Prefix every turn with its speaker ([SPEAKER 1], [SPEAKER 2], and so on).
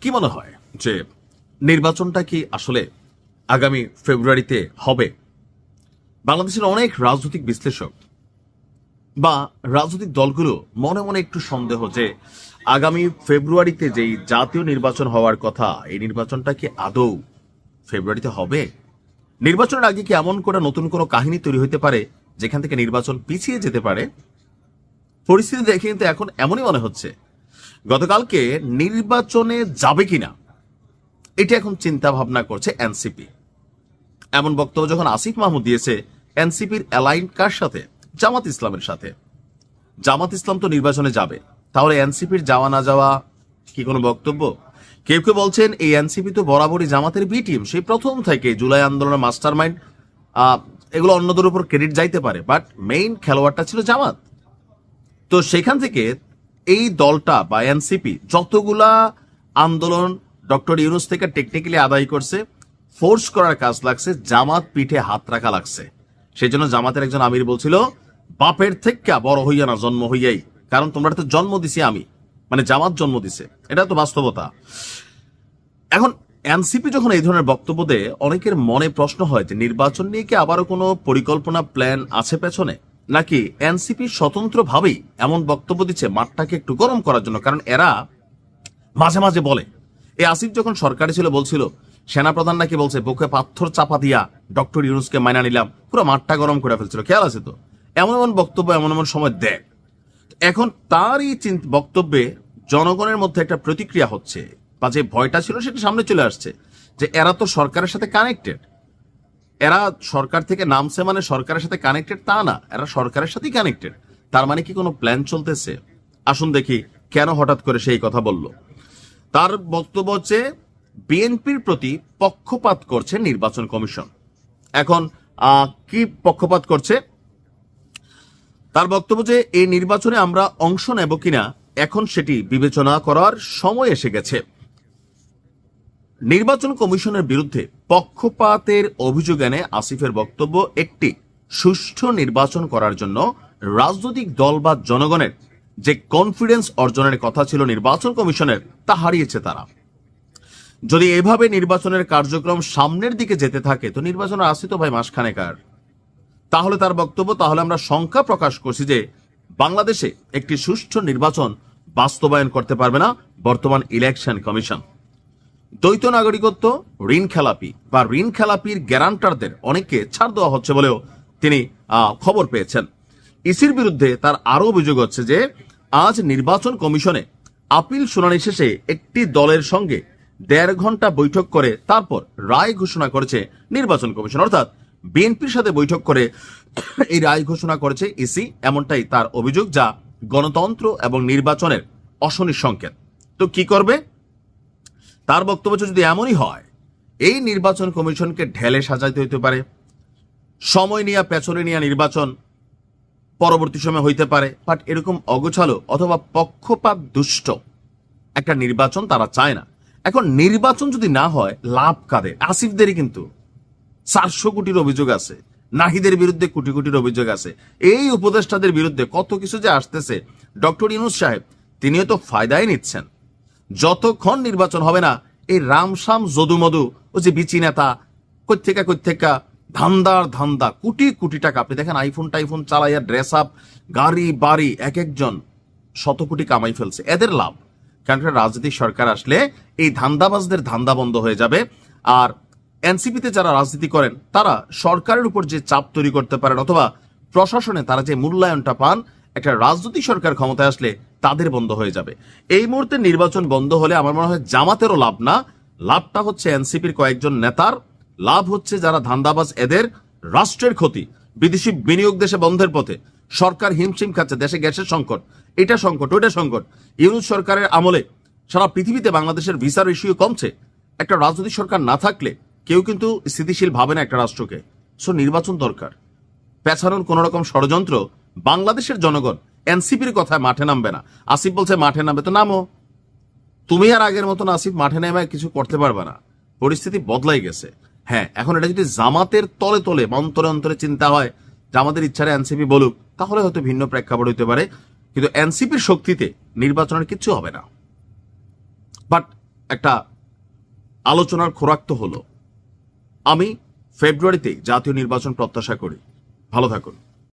[SPEAKER 1] কি মনে হয় যে নির্বাচনটা কি আসলে আগামী ফেব্রুয়ারিতে হবে? বাংলাদেশের অনেক রাজনৈতিক বিশ্লেষক বা রাজনৈতিক দলগুলো মনে মনে একটু সন্দেহ যে আগামী ফেব্রুয়ারিতে যেই জাতীয় নির্বাচন হওয়ার কথা, এই নির্বাচনটা কি আদৌ ফেব্রুয়ারিতে হবে? নির্বাচনের আগে কি এমন করে নতুন কোনো কাহিনী তৈরি হতে পারে যেখান থেকে নির্বাচন পিছিয়ে যেতে পারে? পরিস্থিতি দেখে কিন্তু এখন এমনই মনে হচ্ছে গতকালকে নির্বাচনে যাবে কিনা এটা এখন চিন্তা ভাবনা করছে এনসিপি। এমন বক্তব্য যখন আসিফ মাহমুদ দিয়েছে, এনসিপির অ্যালাইন কার সাথে? জামাত ইসলামের সাথে। জামাত ইসলাম তো নির্বাচনে যাবে, তাহলে এনসিপির যাওয়া না যাওয়া কি কোনো বক্তব্য? কেউ কেউ বলছেন এই এনসিপি তো বরাবরই জামাতের বি টিম, সেই প্রথম থেকে জুলাই আন্দোলনের মাস্টার মাইন্ড। এগুলো অন্যদের উপর ক্রেডিট যাইতে পারে, বাট মেইন খেলোয়াড়টা ছিল জামাত। তো সেখান থেকে এই দলটা বা এনসিপি যতগুলা আন্দোলন ডক্টর ইউনূস থেকে টেকনিক্যালি আদায় করছে, ফোর্স করার কাজ লাগছে, জামাত পিঠে হাত রাখা লাগছে। সেই জন্য জামাতের একজন আমির বলছিল, বাপের থেকে বড় হইয়া না জন্ম হইয়াই, কারণ তোমরা তো জন্ম দিছি আমি, মানে জামাত জন্ম দিছে, এটা তো বাস্তবতা। এখন এনসিপি যখন এই ধরনের বক্তব্য দেয়, অনেকের মনে প্রশ্ন হয় যে নির্বাচন নিয়ে কি আবারও কোনো পরিকল্পনা প্ল্যান আছে পেছনে, নাকি এনসিপি স্বতন্ত্রভাবেই এমন বক্তব্য দিচ্ছে মাঠটাকে একটু গরম করার জন্য? কারণ এরা মাঝে মাঝে বলে, এই আসিফ যখন সরকারে ছিল বলছিল সেনাপ্রধান নাকি বলছে বুকে পাথর চাপা দিয়া ডক্টর ইউনূসকে মাইনা নিলাম, পুরো মাঠটা গরম করে ফেলছিল, খেয়াল আছে তো? এমন এমন বক্তব্য এমন এমন সময় দেয়। এখন তারই বক্তব্যে জনগণের মধ্যে একটা প্রতিক্রিয়া হচ্ছে, বা যে ভয়টা ছিল সেটা সামনে চলে আসছে, যে এরা তো সরকারের সাথে কানেক্টেড। এরা সরকার থেকে নামছে মানে সরকারের সাথে কানেক্টেড তা না, এরা সরকারের সাথেই কানেক্টেড। তার মানে কি কোনো প্ল্যান চলতেছে? আসুন দেখি কেন হঠাৎ করে সেই কথা বলল। তার বক্তব্য হচ্ছে বিএনপির প্রতি পক্ষপাত করছে নির্বাচন কমিশন। এখন কি পক্ষপাত করছে? তার বক্তব্য যে এই নির্বাচনে আমরা অংশ নেব কিনা এখন সেটি বিবেচনা করার সময় এসে গেছে। নির্বাচন কমিশনের বিরুদ্ধে পক্ষপাতের অভিযোগ এনে আসিফের বক্তব্য, একটি সুষ্ঠু নির্বাচন করার জন্য রাজনৈতিক দল বা জনগণের যে কনফিডেন্স অর্জনের কথা ছিল নির্বাচন কমিশনের, তা হারিয়েছে তারা। যদি এভাবে নির্বাচনের কার্যক্রম সামনের দিকে যেতে থাকে তো নির্বাচনের আসি তো ভাই মাসখানেক আর। তাহলে তার বক্তব্য, তাহলে আমরা শঙ্কা প্রকাশ করছি যে বাংলাদেশে একটি সুষ্ঠু নির্বাচন বাস্তবায়ন করতে পারবে না বর্তমান ইলেকশন কমিশন। দ্বৈত নাগরিকত্ব, ঋণ খেলাপি বা ঋণ খেলাপির গ্যারান্টারদের অনেককে ছাড় দেওয়া হচ্ছে বলেও তিনি খবর পেয়েছেন। ইসির বিরুদ্ধে তার আরো অভিযোগ হচ্ছে যে আজ নির্বাচন কমিশনে আপিল শুনানি শেষে একটি দলের সঙ্গে 1.5 ঘন্টা বৈঠক করে তারপর রায় ঘোষণা করেছে নির্বাচন কমিশন, অর্থাৎ বিএনপির সাথে বৈঠক করে এই রায় ঘোষণা করেছে ইসি, এমনটাই তার অভিযোগ, যা গণতন্ত্র এবং নির্বাচনের অশনির সংকেত। তো কি করবে? তার বক্তব্য যদি এমনই হয়, এই নির্বাচন কমিশনকে ঢেলে সাজাইতে হইতে পারে, সময় নিয়ে পেছনে নিয়ে নির্বাচন পরবর্তী সময় হইতে পারে, বাট এরকম অগোছালো অথবা পক্ষপাত দুষ্ট একটা নির্বাচন তারা চায় না। এখন নির্বাচন যদি না হয় লাভ কাদের? আসিফদেরই কিন্তু 400 কোটির অভিযোগ আছে, নাহিদের বিরুদ্ধে কোটি কোটির অভিযোগ আছে, এই উপদেষ্টাদের বিরুদ্ধে কত কিছু যে আসতেছে। ডক্টর ইউনূস সাহেব তিনিও তো ফায়দাই নিচ্ছেন। যতক্ষণ নির্বাচন হবে না এই রামসাম যদুমধু ও যে বিচি নেতা কৈথেকা ধান্দা কোটি কোটি টাকা, আপনি দেখেন আইফোন টাইফোন চালাইয়া ড্রেস আপ গাড়ি বাড়ি এক একজন শত কোটি কামাই ফেলছে, এদের লাভ। কারণ রাজনৈতিক সরকার আসলে এই ধান্দাবাজদের ধান্দা বন্ধ হয়ে যাবে। আর এনসিপিতে যারা রাজনীতি করেন তারা সরকারের উপর যে চাপ তৈরি করতে পারেন অথবা প্রশাসনে তারা যে মূল্যায়নটা পান, একটা রাজনৈতিক সরকার ক্ষমতায় আসলে তাদের বন্ধ হয়ে যাবে। এই মুহূর্তে নির্বাচন বন্ধ হলে আমার মনে হয় জামাতেরও লাভ না, লাভটা হচ্ছে এনসিপির কয়েকজন নেতার, লাভ হচ্ছে যারা ধান্দাবাজ, এদের রাষ্ট্রের ক্ষতি, বিদেশি বিনিয়োগ দেশে বন্ধের পথে, সরকার হিমশিম খাচ্ছে, দেশে গ্যাসের সংকট, এটা সংকট ওইটা সংকট। ইউনূস সরকারের আমলে সারা পৃথিবীতে বাংলাদেশের ভিসার ইস্যু কমছে। একটা রাজনৈতিক সরকার না থাকলে কেউ কিন্তু স্থিতিশীল ভাবে না একটা রাষ্ট্রকে। সো নির্বাচন দরকার। পেছানোর কোন রকম ষড়যন্ত্র বাংলাদেশের জনগণ এনসিপির কথায় মাঠে নামবে না। আসিফ বলছে মাঠে নামবে, তো নামো। তুমি আর আগের মতন আসিফ মাঠে নেমে কিছু করতে পারবে না, পরিস্থিতি বদলাই গেছে। হ্যাঁ, এখন এটা যদি জামাতের তলে তলে অন্তরে অন্তরে চিন্তা হয়, জামাতের ইচ্ছারে এনসিপি বলুক, তাহলে হয়তো ভিন্ন প্রেক্ষাপট হইতে পারে, কিন্তু এনসিপির শক্তিতে নির্বাচনের কিচ্ছু হবে না। বাট একটা আলোচনার খোরাক তো হলো। আমি ফেব্রুয়ারিতে জাতীয় নির্বাচন প্রত্যাশা করি। ভালো থাকুন।